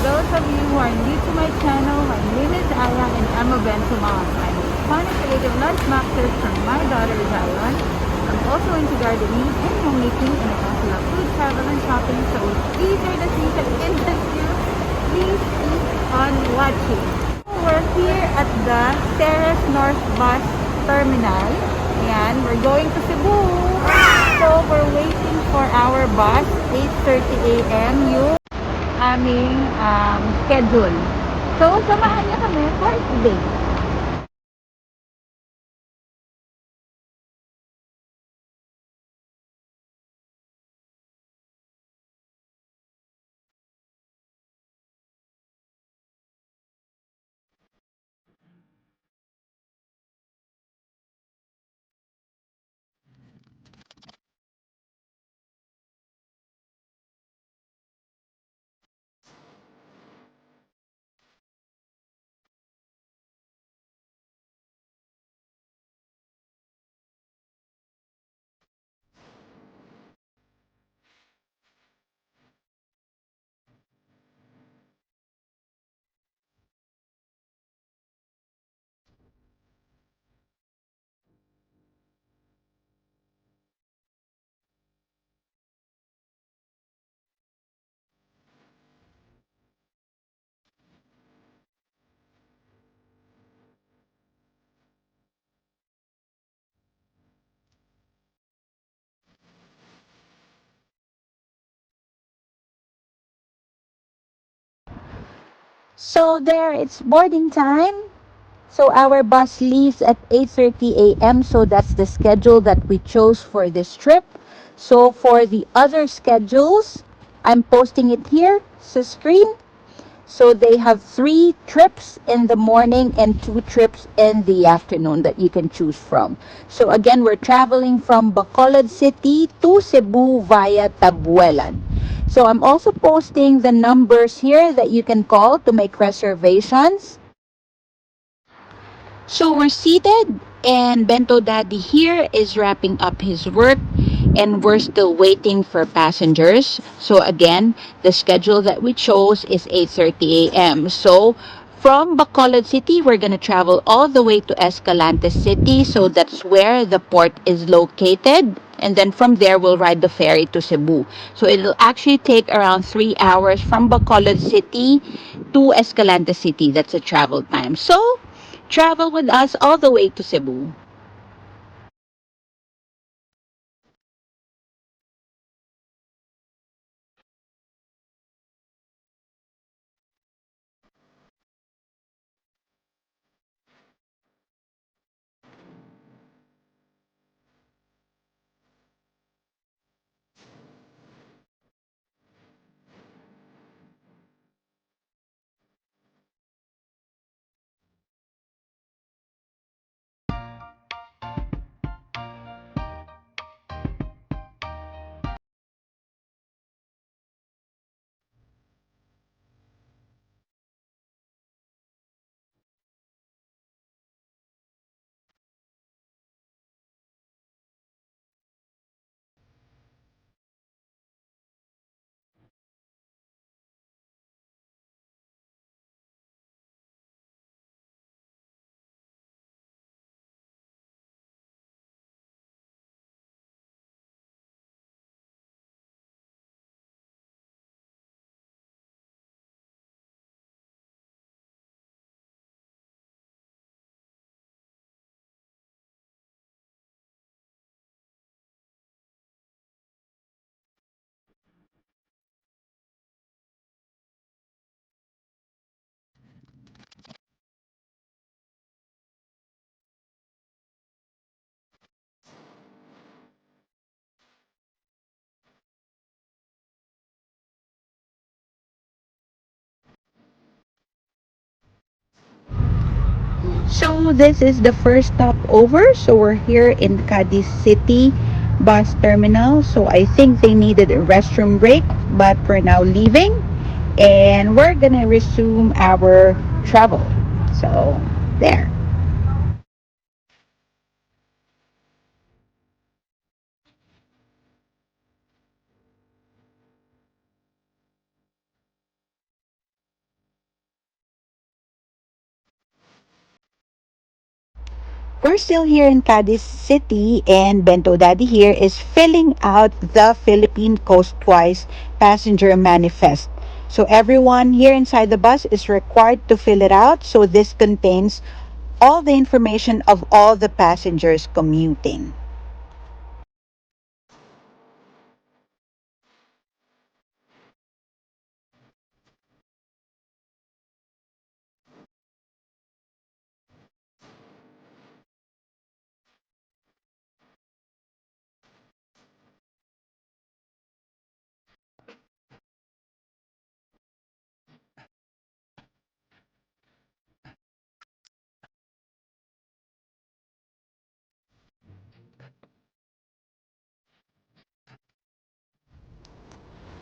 those of you who are new to my channel, my name is Aya and I'm a Bento mom. I'm a fun and creative lunch master from my daughter Zion. I'm also into gardening and homemaking, and I also love food, travel, and shopping. So if either the things that interest you, please keep on watching. We're here at the Ceres North Bus Terminal. Ayan, we're going to Cebu. So we're waiting for our bus, 8:30 a.m. yung aming schedule. So, samahan niyo kami for today. So there, it's boarding time. So our bus leaves at 8:30 a.m. So that's the schedule that we chose for this trip. So for the other schedules, I'm posting it here sa screen. So they have 3 trips in the morning and 2 trips in the afternoon that you can choose from. So again, we're traveling from Bacolod City to Cebu via Tabuelan. So I'm also posting the numbers here that you can call to make reservations. So we're seated, and Bento Daddy here is wrapping up his work, and we're still waiting for passengers. So again, the schedule that we chose is 8:30 a.m. So from Bacolod City, we're gonna travel all the way to Escalante City. So that's where the port is located. And then from there, we'll ride the ferry to Cebu. So it'll actually take around 3 hours from Bacolod City to Escalante City. That's a travel time. So travel with us all the way to Cebu. So this is the first stop over. So we're here in Cadiz City bus terminal. So I think they needed a restroom break, but we're now leaving and we're gonna resume our travel. So there. We're still here in Cadiz City, and Bento Daddy here is filling out the Philippine Coastwise Passenger Manifest. So everyone here inside the bus is required to fill it out. So this contains all the information of all the passengers commuting.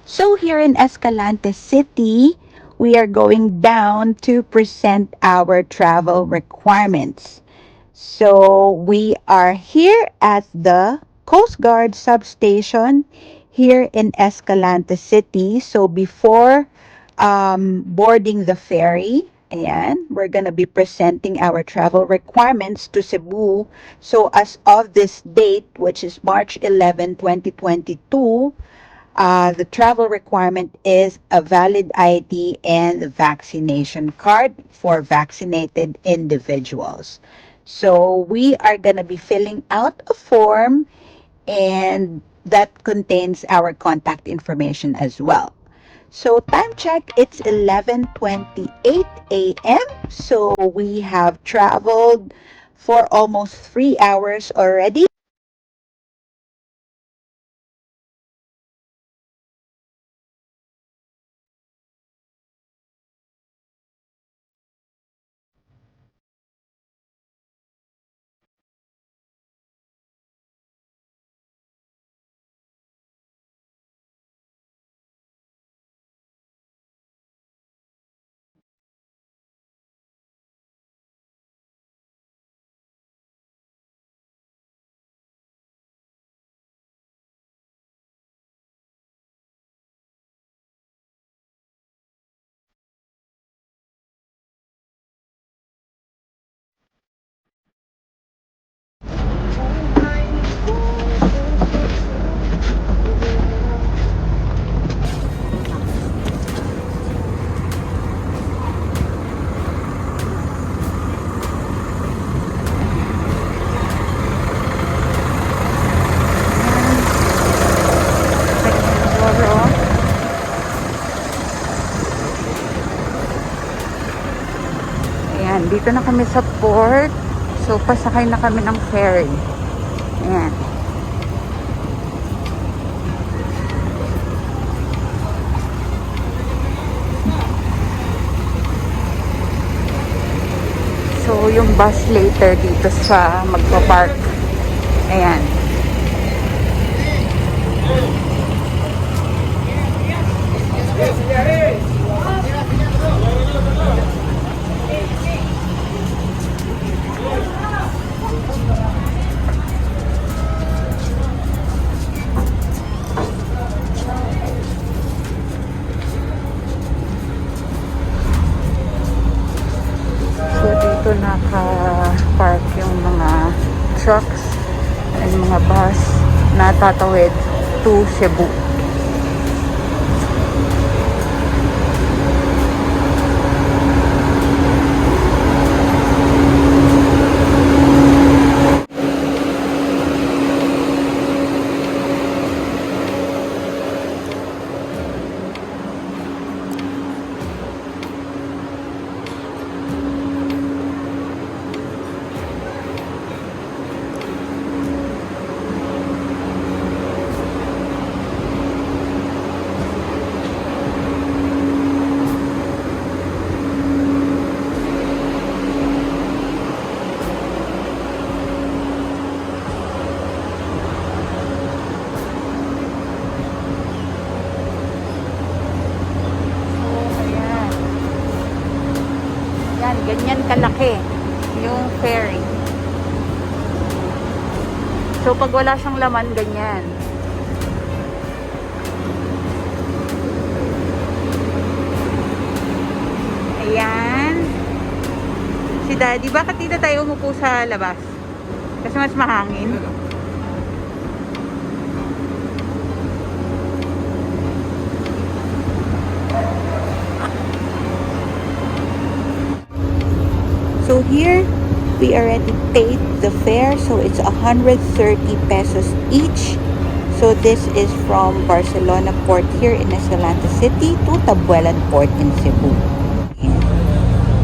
So here in Escalante City, we are going down to present our travel requirements. So we are here at the Coast Guard substation here in Escalante City. So before boarding the ferry, and we're going to be presenting our travel requirements to Cebu. So as of this date, which is March 11, 2022, the travel requirement is a valid ID and vaccination card for vaccinated individuals. So we are going to be filling out a form, and that contains our contact information as well. So time check, it's 11:28 a.m. So we have traveled for almost 3 hours already. Ayan, dito na kami sa port. So, pasakay na kami ng ferry. Ayan. So, yung bus later dito sa magpa-park. Ayan. So, dito naka-park yung mga trucks and mga bus na tatawid to Cebu. Yan, ganyan kalaki yung ferry. So, pag wala siyang laman, ganyan. Ayan. Si Daddy, bakit dito tayo umupo sa labas? Kasi mas mahangin. So here, we already paid the fare. So it's 130 pesos each. So this is from Barcelona Port here in Escalante City to Tabuelan Port in Cebu.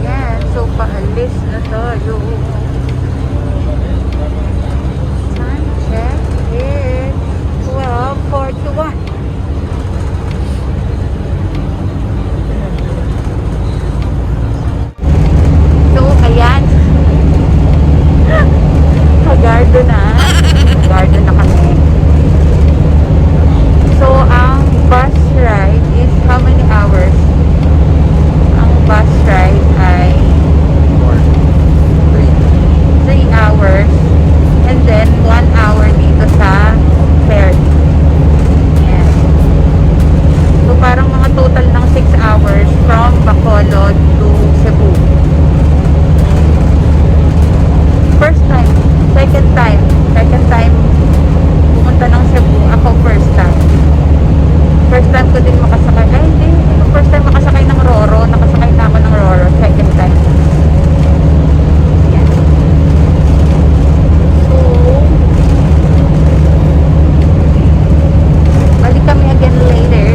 Yan. So, paalis na tayo. Time check is 12:41. So, ayan. Kagardo na. Kagardo na kami. So, ang bus ride is how many hours? Ang bus ride ay 3 hours. And then, 1 hour dito sa ferry. Ayan. So, parang mga total ng 6 hours from Bacolod to Cebu. First time. Second time pumunta ng Cebu. Ako first time. First time ko din makasakay. Ay, hindi. First time makasakay ng Roro. Nakasakay na ako ng Roro. Second time. Yan. So, balik kami again later.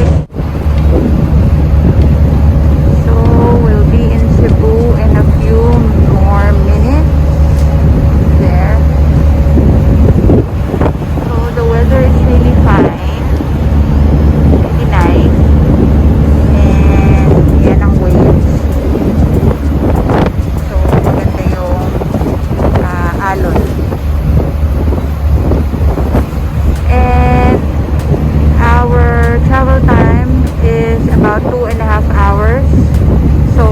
So, we'll be in Cebu in a few more minutes. There. So, the weather is really fine. Really nice. And, yan ang waves. So, maganda yung alon. And, our travel time is about 2.5 hours. So,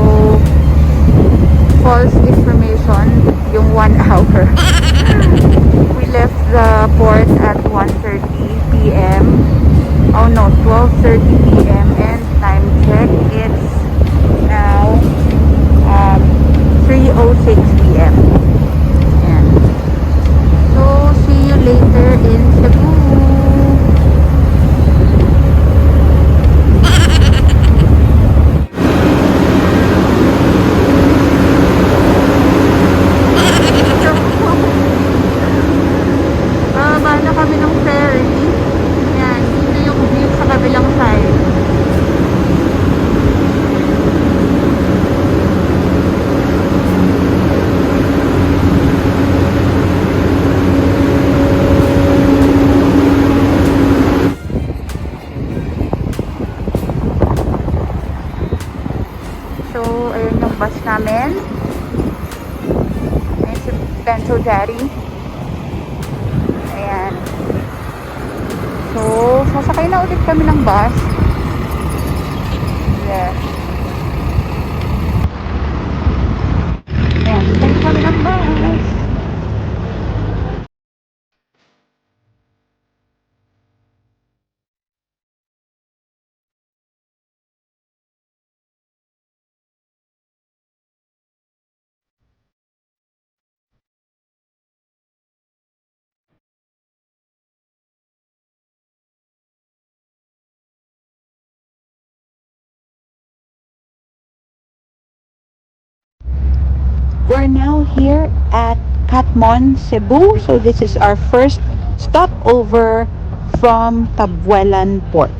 false information, yung 1 hour. We left the port at 1:30 p.m. Oh no, 12:30 p.m. and time check, it's now 3:06 p.m. Yan. So, see you later in Cebu. Bababa na kami ng ferry. Yan, dito yung view sa kabilang side. So, ayun yung bus namin. Ayun si Benzo Daddy. Ayan. So, sasakay na ulit kami ng bus. Yeah. Ayan, sasakay kami ng bus. We're now here at Catmon, Cebu. So this is our first stopover from Tabuelan Port.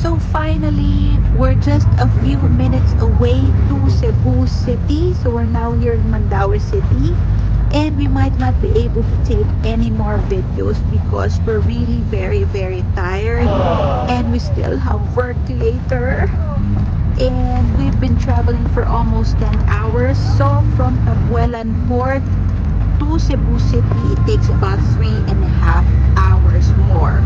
So finally, we're just a few minutes away to Cebu City. So we're now here in Mandaue City. And we might not be able to take any more videos because we're really very tired. And we still have work later. And we've been traveling for almost 10 hours. So from Tabuelan Port to Cebu City, it takes about 3.5 hours more.